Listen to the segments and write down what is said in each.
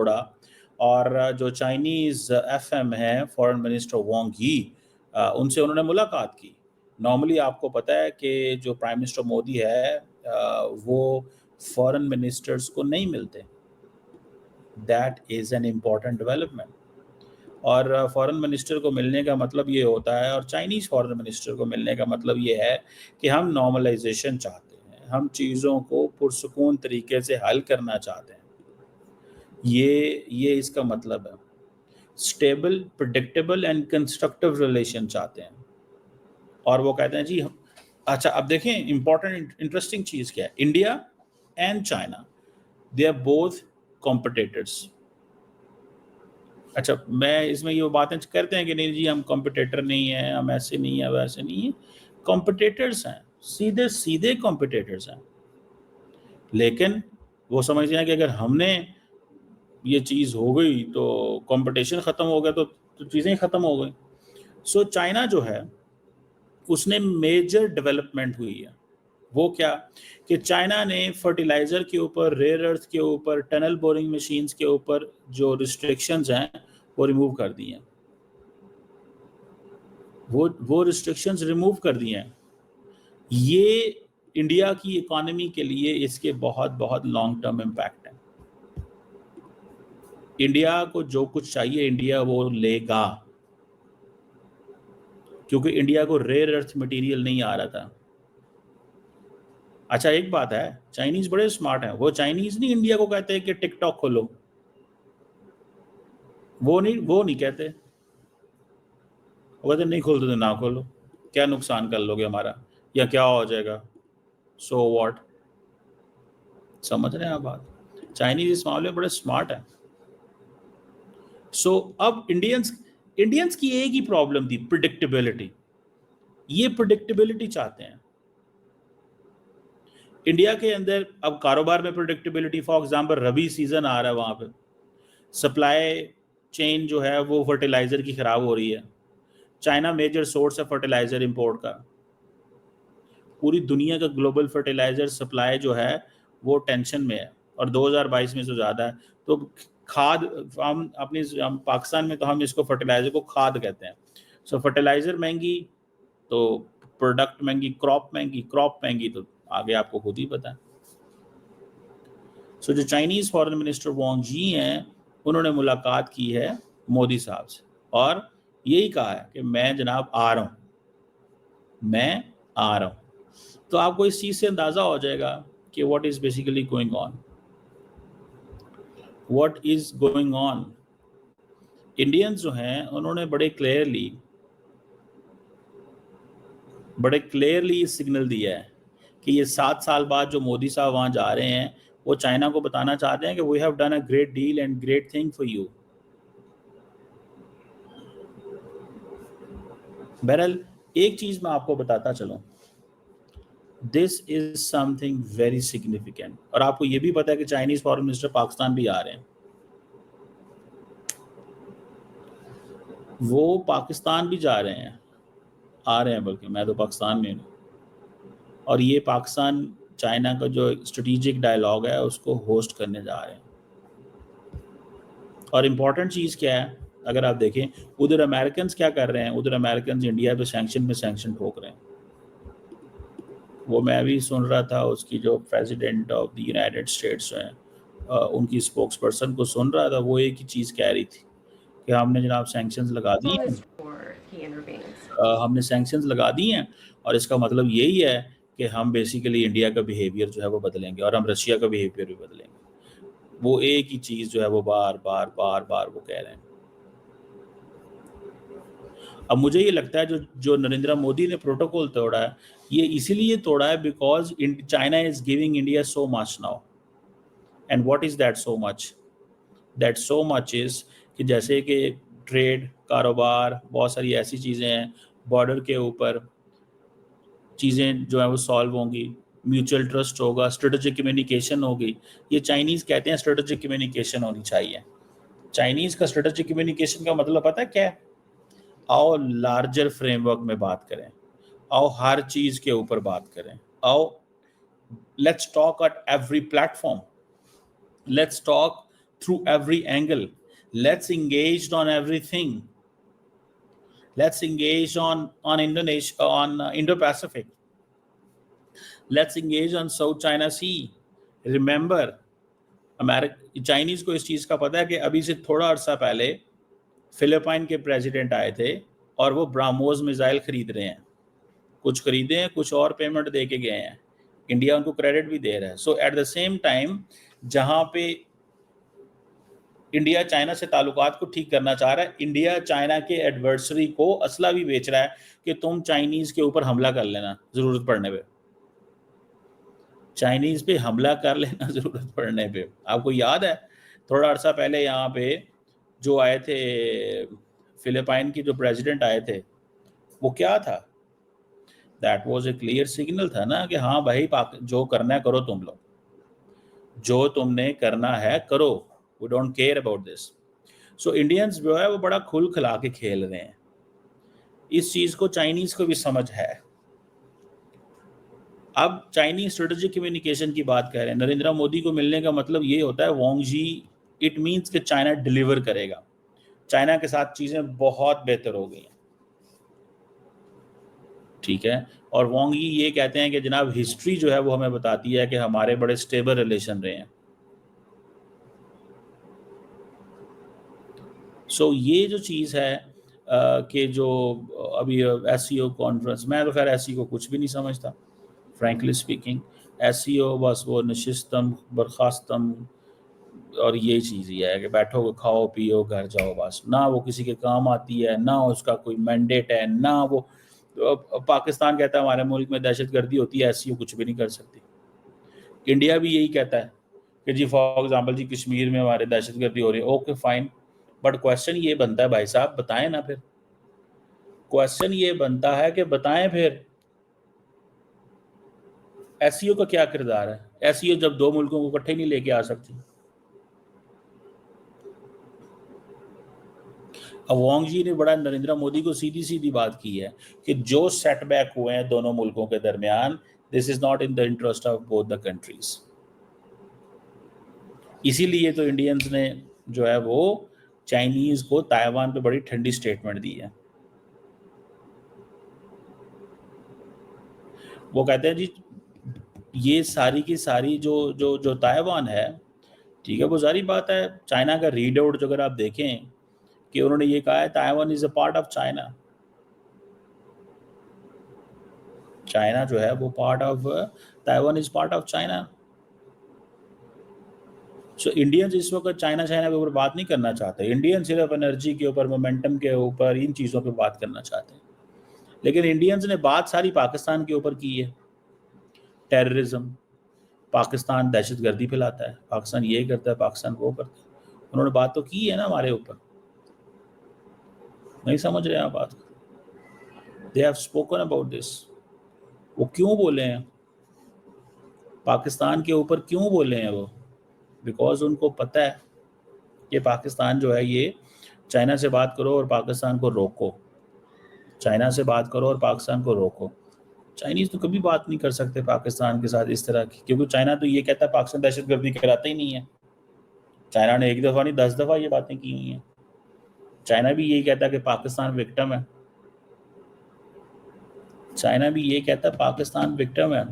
छोड़ा। और जो चाइनीज़ एफएम है फॉरेन मिनिस्टर वांग यी, उनसे उन्होंने मुलाकात की। नॉर्मली आपको पता है कि जो प्राइम मिनिस्टर मोदी है वो फॉरेन मिनिस्टर्स को नहीं मिलते। That is an important development. और फॉरेन मिनिस्टर को मिलने का मतलब ये होता है, और चाइनीज़ फॉरेन मिनिस्टर को मिलने का मतलब ये है कि हम नॉर्मलाइजेशन चाहते हैं, हम चीज़ों को पुरसुकून तरीके से हल करना चाहते हैं। ये इसका मतलब है। Stable, predictable and constructive relation चाहते हैं। और वो कहते हैं जी अच्छा, अब देखें इम्पॉर्टेंट इंटरेस्टिंग चीज़ क्या है, India and China they are both competitors. अच्छा, मैं इसमें ये बातें करते हैं कि नहीं जी हम कॉम्पिटिटर नहीं हैं, हम ऐसे नहीं हैं, वैसे नहीं हैं। कॉम्पिटिटर्स हैं, सीधे सीधे कॉम्पिटिटर्स हैं। लेकिन वो समझते हैं कि अगर हमने ये चीज़ हो गई तो कंपटीशन ख़त्म हो गया, तो चीज़ें ख़त्म हो गई। सो चाइना जो है उसने मेजर डेवलपमेंट हुई है। वो क्या कि चाइना ने फर्टिलाइज़र के ऊपर, रेयर अर्थ के ऊपर, टनल बोरिंग मशीन्स के ऊपर जो रिस्ट्रिक्शंस हैं वो रिमूव कर दी हैं। वो रिस्ट्रिक्शंस रिमूव कर दिए हैं। ये इंडिया की इकोनॉमी के लिए इसके बहुत बहुत लॉन्ग टर्म इम्पैक्ट है। इंडिया को जो कुछ चाहिए इंडिया वो लेगा, क्योंकि इंडिया को रेयर अर्थ मटेरियल नहीं आ रहा था। अच्छा, एक बात है, चाइनीज बड़े स्मार्ट हैं। वो चाइनीज नहीं इंडिया को कहते हैं कि टिकटॉक खोलो, वो नहीं कहते। वो कहते नहीं खोलते तो ना खोलो, क्या नुकसान कर लोगे हमारा, या क्या हो जाएगा, सो व्हाट। समझ रहे हैं आप बात? चाइनीज इस मामले में बड़े स्मार्ट है। सो अब इंडियंस की एक ही प्रॉब्लम थी, प्रिडिक्टेबिलिटी। ये प्रिडिक्टेबिलिटी चाहते हैं इंडिया के अंदर। अब कारोबार में predictability, for example rabi season आ रहा है, वहां पे सप्लाई चेन जो है वो फर्टिलाइजर की खराब हो रही है। चाइना मेजर सोर्स है फर्टिलाइजर इंपोर्ट का। पूरी दुनिया का ग्लोबल फर्टिलाइजर सप्लाई जो है वो टेंशन में है, और 2022 में तो ज़्यादा है। तो खाद, हम पाकिस्तान में तो हम इसको फर्टिलाइजर को खाद कहते हैं। सो फर्टिलाइजर महंगी तो प्रोडक्ट महंगी, क्रॉप महंगी तो आगे आपको खुद ही पता है। सो जो चाइनीज़ फॉरेन मिनिस्टर वांग जी हैं, उन्होंने मुलाकात की है मोदी साहब से, और यही कहा है कि मैं जनाब आ रहा हूँ, मैं आ रहा हूँ। तो आपको इस चीज़ से अंदाज़ा हो जाएगा कि what is basically going on. What is going on, Indians जो हैं उन्होंने बड़े क्लियरली सिग्नल दिया है कि ये 7 साल बाद जो मोदी साहब वहाँ जा रहे हैं, वो चाइना को बताना चाहते हैं कि we have done a great deal and great thing for you. बहरहाल एक चीज़ मैं आपको बताता चलूँ, this is something very significant. और आपको ये भी पता है कि चाइनीज फॉरेन मिनिस्टर पाकिस्तान भी आ रहे हैं। वो पाकिस्तान भी जा रहे हैं, आ रहे हैं, बल्कि मैं तो पाकिस्तान में हूँ। और ये पाकिस्तान चाइना का जो स्ट्रेटेजिक डायलॉग है उसको होस्ट करने जा रहे हैं। और इम्पॉर्टेंट चीज़ क्या है, अगर आप देखें उधर अमेरिकन क्या कर रहे हैं, उधर अमेरिकन इंडिया पे सैंक्शन ठोक रहे हैं। वो मैं भी सुन रहा था, उसकी जो president of the United states हैं, उनकी स्पोक्स पर्सन को सुन रहा था, वो एक ही चीज़ कह रही थी कि हमने जनाब सैंक्शंस लगा दी हैं, हमने सैंक्शंस लगा दी हैं, और इसका मतलब यही है कि हम बेसिकली इंडिया का बिहेवियर जो है वो बदलेंगे, और हम रशिया का बिहेवियर भी बदलेंगे। वो एक ही चीज़ जो है वो बार बार वो कह रहे हैं। अब मुझे ये लगता है जो नरेंद्र मोदी ने प्रोटोकॉल तोड़ा है, ये इसीलिए तोड़ा है because China is giving India so much now. And what is that so much? That so much is कि जैसे कि ट्रेड, कारोबार, बहुत सारी ऐसी चीज़ें हैं, बॉर्डर के ऊपर चीज़ें जो है वो सॉल्व होंगी, म्यूचुअल ट्रस्ट होगा, स्ट्रेटेजिक कम्युनिकेशन होगी। ये चाइनीज़ कहते हैं स्ट्रेटेजिक कम्युनिकेशन होनी चाहिए। चाइनीज़ का स्ट्रेटेजिक कम्युनिकेशन का मतलब पता है क्या है? आओ लार्जर फ्रेमवर्क में बात करें, आओ हर चीज़ के ऊपर बात करें, आओ let's talk at every platform, let's talk through every angle. Let's engage on everything. Let's engage on Indonesia, on Indo-Pacific. Let's engage on South China Sea. Remember, Chinese को इस चीज का पता है कि अभी से थोड़ा अरसा पहले फिलिपाइन के प्रेसिडेंट आए थे और वो ब्राह्मोस मिसाइल खरीद रहे हैं, कुछ खरीदे हैं, कुछ और पेमेंट दे के गए हैं, इंडिया उनको क्रेडिट भी दे रहा है। सो एट द सेम टाइम जहां पे इंडिया चाइना से ताल्लुकात को ठीक करना चाह रहा है, इंडिया चाइना के एडवर्सरी को असला भी बेच रहा है कि तुम चाइनीज के ऊपर हमला कर लेना जरूरत पड़ने पे, चाइनीज पे हमला कर लेना जरूरत पड़ने पे। आपको याद है थोड़ा अरसा पहले यहाँ पे जो आए थे फिलिपाइन की जो प्रेसिडेंट आए थे, वो क्या था? That was a clear signal था ना कि हाँ भाई जो करना है करो, तुम लोग जो तुमने करना है करो, we don't care about this. So Indians जो है वो बड़ा खुल खिला के खेल रहे हैं, इस चीज को चाइनीज को भी समझ है। अब चाइनीज स्ट्रेटेजिक कम्युनिकेशन की बात कर रहे हैं, नरेंद्र मोदी को मिलने का मतलब ये होता है वांग जी, इट मीन्स कि चाइना डिलीवर करेगा, चाइना के साथ चीजें बहुत बेहतर हो गई हैं, ठीक है। और वांग जी ये कहते हैं कि जनाब हिस्ट्री जो है वो हमें बताती है कि हमारे बड़े स्टेबल रिलेशन रहे हैं। सो ये जो चीज़ है कि जो अभी एससीओ कॉन्फ्रेंस, मैं तो खैर एससी को कुछ भी नहीं समझता फ्रैंकली स्पीकिंग। एससीओ बस वो नशिस्तम बर्खास्तम और ये चीज़ ही है कि बैठो खाओ पियो घर जाओ, बस ना वो किसी के काम आती है, ना उसका कोई मैंडेट है, ना वो पाकिस्तान कहता है हमारे मुल्क में दहशतगर्दी होती है, एससीओ कुछ भी नहीं कर सकती। इंडिया भी यही कहता है कि जी फॉर एग्जाम्पल जी कश्मीर में हमारे दहशतगर्दी हो रही है, ओके फाइन, बट क्वेश्चन ये बनता है भाई साहब बताएं ना, फिर क्वेश्चन ये बनता है कि बताएं फिर एससीओ का क्या किरदार है? एससीओ जब दो मुल्कों को इकट्ठे नहीं लेके आ सकती। अब वांग जी ने बड़ा नरेंद्र मोदी को सीधी सीधी बात की है कि जो सेटबैक हुए हैं दोनों मुल्कों के दरमियान, this is not in the interest of both the countries. इसीलिए तो इंडियंस ने जो है वो चाइनीज को ताइवान पे बड़ी ठंडी स्टेटमेंट दी है। वो कहते हैं जी ये सारी की सारी जो जो जो ताइवान है, ठीक है, वो सारी बात है चाइना का रीड आउट जो अगर आप देखें कि उन्होंने ये कहा है Taiwan is a part of China, China जो है वो part of Taiwan is part of China. So Indians इस वक्त चाइना के ऊपर बात नहीं करना चाहते, इंडियन सिर्फ एनर्जी के ऊपर, मोमेंटम के ऊपर, इन चीज़ों पे बात करना चाहते हैं। लेकिन इंडियंस ने बात सारी पाकिस्तान के ऊपर की है, टेररिज्म, पाकिस्तान दहशतगर्दी फैलाता है, पाकिस्तान ये करता है, पाकिस्तान वो करता है, उन्होंने बात तो की है ना हमारे ऊपर, नहीं समझ रहे आप बात को? They have spoken about this. वो क्यों बोले हैं पाकिस्तान के ऊपर, क्यों बोले हैं वो? बिकॉज उनको पता है कि पाकिस्तान जो है ये, चाइना से बात करो और पाकिस्तान को रोको, चाइना से बात करो और पाकिस्तान को रोको। चाइनीज तो कभी बात नहीं कर सकते पाकिस्तान के साथ इस तरह की, क्योंकि चाइना तो ये कहता है पाकिस्तान दहशतगर्दी कराता ही नहीं है। चाइना ने एक दफ़ा नहीं 10 दफ़ा ये बातें की हुई हैं। चाइना भी यही कहता है कि पाकिस्तान विक्टिम है, चाइना भी ये कहता है पाकिस्तान विक्टिम है।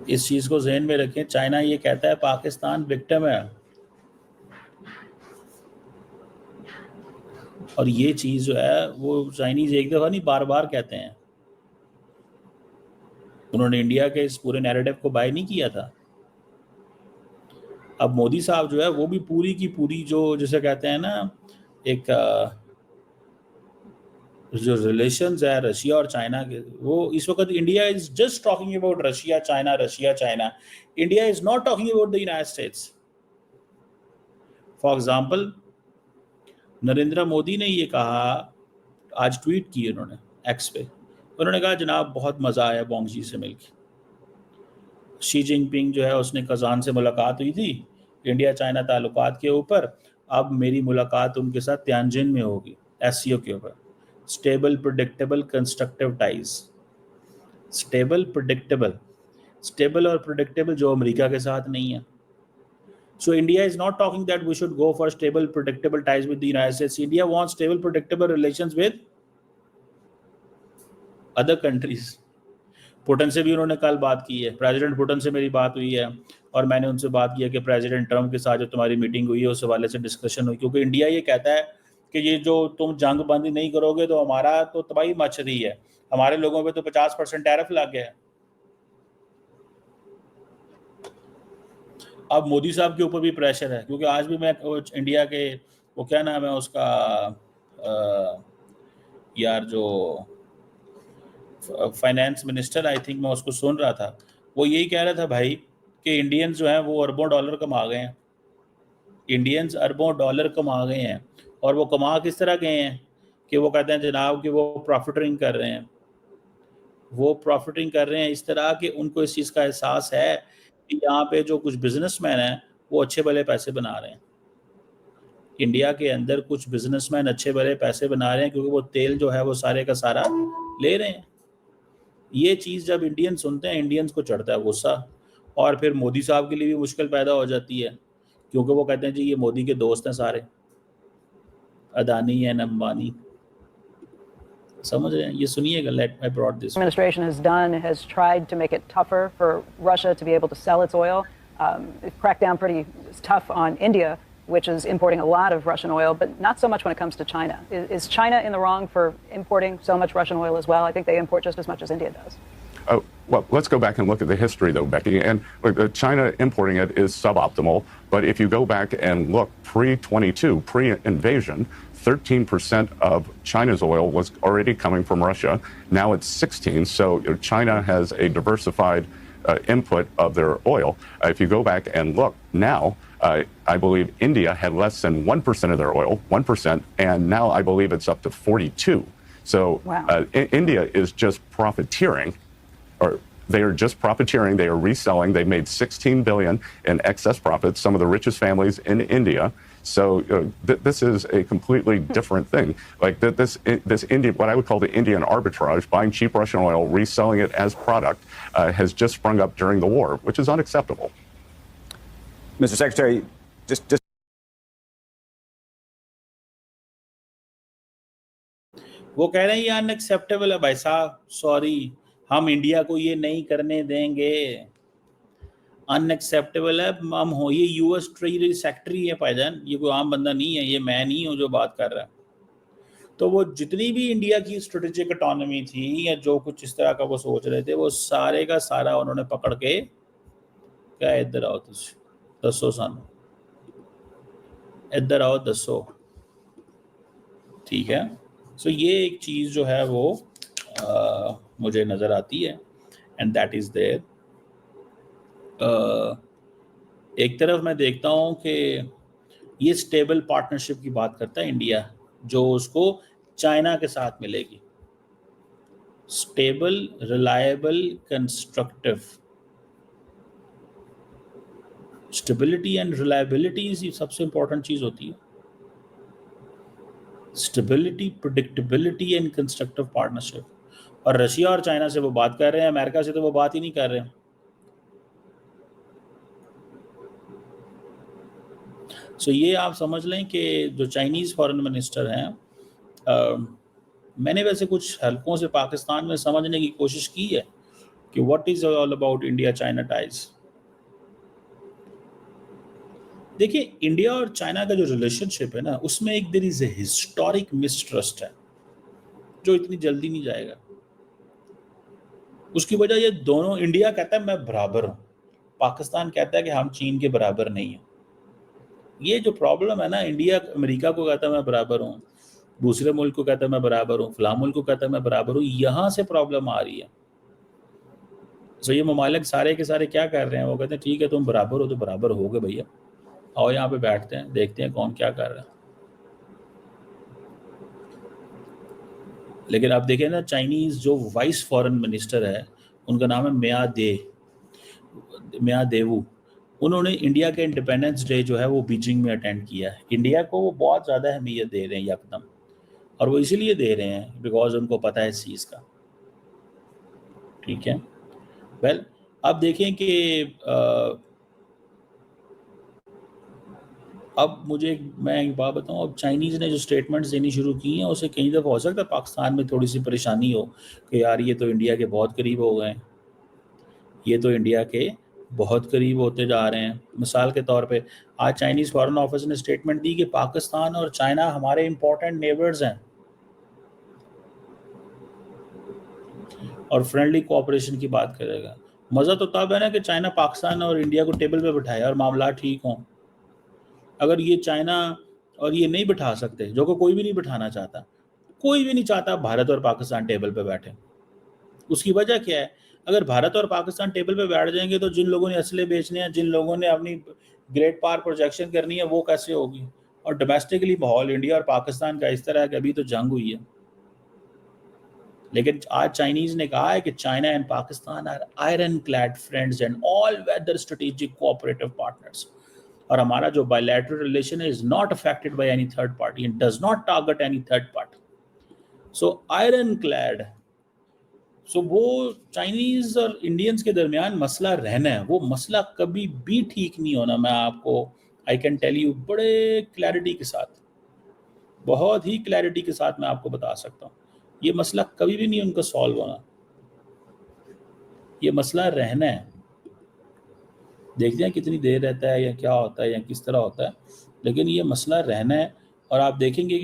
इस चीज़ को ज़हन में रखें, चाइना ये कहता है पाकिस्तान विक्टिम है, और ये चीज़ जो है वो चाइनीज एक दफ़ा नहीं बार बार कहते हैं। उन्होंने इंडिया के इस पूरे नैरेटिव को बाय नहीं किया था। अब मोदी साहब जो है वो भी पूरी की पूरी जो जैसे कहते हैं ना, एक जो रिलेशंस है रशिया और चाइना के, वो इस वक्त India is just talking about Russia China, Russia China, India is not talking about the United states. For example Narendra Modi ने ये कहा, आज ट्वीट की उन्होंने एक्स पे, उन्होंने कहा जनाब बहुत मज़ा आया वांग जी से मिलकर, शी जिनपिंग जो है उसने कजान से मुलाकात हुई थी इंडिया चाइना ताल्लुकात के ऊपर, अब मेरी मुलाकात उनके साथ त्यानजिन में होगी एससीओ के ऊपर। Stable predictable constructive ties, stable predictable, stable और प्रेडिक्टेबल, जो अमेरिका के साथ नहीं है. So India is not talking that we should go for stable, predictable ties with the United States. India wants stable, predictable relations with other countries. Putin से भी उन्होंने कल बात की है, प्रेसिडेंट पुटिन से मेरी बात हुई है, और मैंने उनसे बात की है कि प्रेसिडेंट ट्रम्प के साथ जो तुम्हारी मीटिंग हुई है उस हवाले से डिस्कशन हुई, क्योंकि इंडिया ये कहता है कि ये जो तुम जंग बंदी नहीं करोगे तो हमारा तो तबाही मच रही है, हमारे लोगों पे तो 50% टैरिफ लग गया है. अब मोदी साहब के ऊपर भी प्रेशर है, क्योंकि आज भी मैं इंडिया के वो क्या नाम है उसका यार जो फाइनेंस मिनिस्टर, आई थिंक मैं उसको सुन रहा था, वो यही कह रहा था भाई कि इंडियंस जो हैं वो अरबों डॉलर कमा गए हैं. इंडियंस अरबों डॉलर कमा गए हैं, और वो कमा किस तरह गए हैं कि वो कहते हैं जनाब कि वो प्रॉफिटिंग कर रहे हैं. वो प्रॉफिटिंग कर रहे हैं इस तरह कि उनको इस चीज़ का एहसास है कि यहाँ पे जो कुछ बिजनेसमैन हैं वो अच्छे भले पैसे बना रहे हैं. इंडिया के अंदर कुछ बिजनेसमैन अच्छे भले पैसे बना रहे हैं, क्योंकि वो तेल जो है वो सारे का सारा ले रहे हैं. ये चीज़ जब इंडियन सुनते हैं, इंडियंस को चढ़ता है गुस्सा, और फिर मोदी साहब के लिए भी मुश्किल पैदा हो जाती है, क्योंकि वो कहते हैं जी ये मोदी के दोस्त हैं सारे, अदानी एंड अंबानी. समझ रहे हैं? ये सुनिएगा. Let I brought this. Administration has done has tried to make it tougher for Russia to be able to sell its oil. It cracked down pretty tough on India, which is importing a lot of Russian oil, but not so much when it comes to China. Is China in the wrong for importing so much Russian oil as well? I think they import just as much as India does. Well, let's go back and look at the history, though, Becky. And China importing it is suboptimal. But if you go back and look pre-22, pre-invasion, 13% of China's oil was already coming from Russia. Now it's 16%. So China has a diversified input of their oil. If you go back and look now, I believe India had less than 1% of their oil, 1%, and now I believe it's up to 42%. So wow. India is just profiteering. Or they are just profiteering. They are reselling. They made $16 billion in excess profits. Some of the richest families in India. So this is a completely different thing. Like this Indian, what I would call the Indian arbitrage, buying cheap Russian oil, reselling it as product, has just sprung up during the war, which is unacceptable. Mr. Secretary, just. वो कह रहे हैं ये unacceptable है भाई साहब, sorry, हम India को ये नहीं करने देंगे. अनएक्सेप्टेबल है. हम हो ये यूएस ट्रेजरी सेक्रेटरी है भाईजान, ये कोई आम बंदा नहीं है, ये मैं नहीं हूँ जो बात कर रहा है. तो वो जितनी भी इंडिया की स्ट्रेटेजिक ऑटोनॉमी थी या जो कुछ इस तरह का वो सोच रहे थे, वो सारे का सारा उन्होंने पकड़ के क्या इधर आओ तुझ दसो सानू, इधर आओ दसो. ठीक है. सो ये एक चीज़ जो है वो मुझे नज़र आती है, एंड दैट इज़ देयर. एक तरफ मैं देखता हूँ कि ये स्टेबल पार्टनरशिप की बात करता है इंडिया, जो उसको चाइना के साथ मिलेगी. Stable, reliable, constructive. Stability and reliability सबसे इंपॉर्टेंट चीज़ होती है. Stability, predictability and constructive partnership. और रशिया और चाइना से वो बात कर रहे हैं, अमेरिका से तो वो बात ही नहीं कर रहे हैं. सो ये आप समझ लें कि जो चाइनीज़ फॉरेन मिनिस्टर हैं, मैंने वैसे कुछ हलकों से पाकिस्तान में समझने की कोशिश की है कि what is all about India China ties. देखिए, इंडिया और चाइना का जो रिलेशनशिप है ना, उसमें एक there is a historic mistrust है जो इतनी जल्दी नहीं जाएगा. उसकी वजह ये दोनों, इंडिया कहता है मैं बराबर हूँ, पाकिस्तान कहता है कि हम चीन के बराबर नहीं हैं. ये जो प्रॉब्लम है ना, इंडिया अमेरिका को कहता है मैं बराबर हूँ, दूसरे मुल्क को कहता है मैं बराबर हूँ, फलां मुल्क को कहता है मैं बराबर हूँ, यहाँ से प्रॉब्लम आ रही है. सो ये ममालिक सारे के सारे क्या कर रहे हैं, वो कहते हैं ठीक है तुम बराबर हो तो बराबर हो गए भैया, आओ यहाँ पे बैठते हैं, देखते हैं कौन क्या कर रहा है. लेकिन अब देखें ना, चाइनीज़ जो वाइस फॉरेन मिनिस्टर है उनका नाम है मिया देवू. उन्होंने इंडिया के इंडिपेंडेंस डे जो है वो बीजिंग में अटेंड किया है. इंडिया को वो बहुत ज़्यादा अहमियत दे रहे हैं यकदम, और वो इसीलिए दे रहे हैं बिकॉज उनको पता है इस चीज़ का. ठीक है. वेल, आप देखें कि अब मैं एक बात बताऊं, अब चाइनीज़ ने जो स्टेटमेंट्स देनी शुरू की हैं उसे कई दफ़ा हो सकता है पाकिस्तान में थोड़ी सी परेशानी हो कि यार ये तो इंडिया के बहुत करीब हो गए, ये तो इंडिया के बहुत करीब होते जा रहे हैं। मिसाल के तौर पे आज चाइनीज़ फॉरेन ऑफिस ने स्टेटमेंट दी कि पाकिस्तान और चाइना हमारे इंपॉर्टेंट नेबर्स हैं और फ्रेंडली कोऑपरेशन की बात करेगा। मज़ा तो तब है ना कि चाइना पाकिस्तान और इंडिया को टेबल पे बिठाए और मामला ठीक हों। अगर ये चाइना और ये नहीं बिठा सकते, जो को कोई भी नहीं बिठाना चाहता, कोई भी नहीं चाहता भारत और पाकिस्तान टेबल पे बैठे। उसकी वजह क्या है? अगर भारत और पाकिस्तान टेबल पे बैठ जाएंगे तो जिन लोगों ने असले बेचने हैं, जिन लोगों ने अपनी ग्रेट पावर प्रोजेक्शन करनी है, वो कैसे होगी? और डोमेस्टिकली माहौल इंडिया और पाकिस्तान का इस तरह है कि अभी तो जंग हुई है, लेकिन आज चाइनीज ने कहा है कि China and Pakistan are ironclad friends and all weather strategic cooperative partners. और हमारा जो बायलैटरल रिलेशन है is not affected by any third party and does not target any third party. So ironclad, so वो Chinese और Indians के दरमियान मसला रहना है, वो मसला कभी भी ठीक नहीं होना। मैं आपको आई कैन टेल यू बड़े क्लैरिटी के साथ, बहुत ही क्लैरिटी के साथ मैं आपको बता सकता हूँ, ये मसला कभी भी नहीं उनका सॉल्व होना, ये मसला रहना है। देखते हैं कितनी देर रहता है या क्या होता है या किस तरह होता है, लेकिन ये मसला रहना है। और आप देखेंगे कि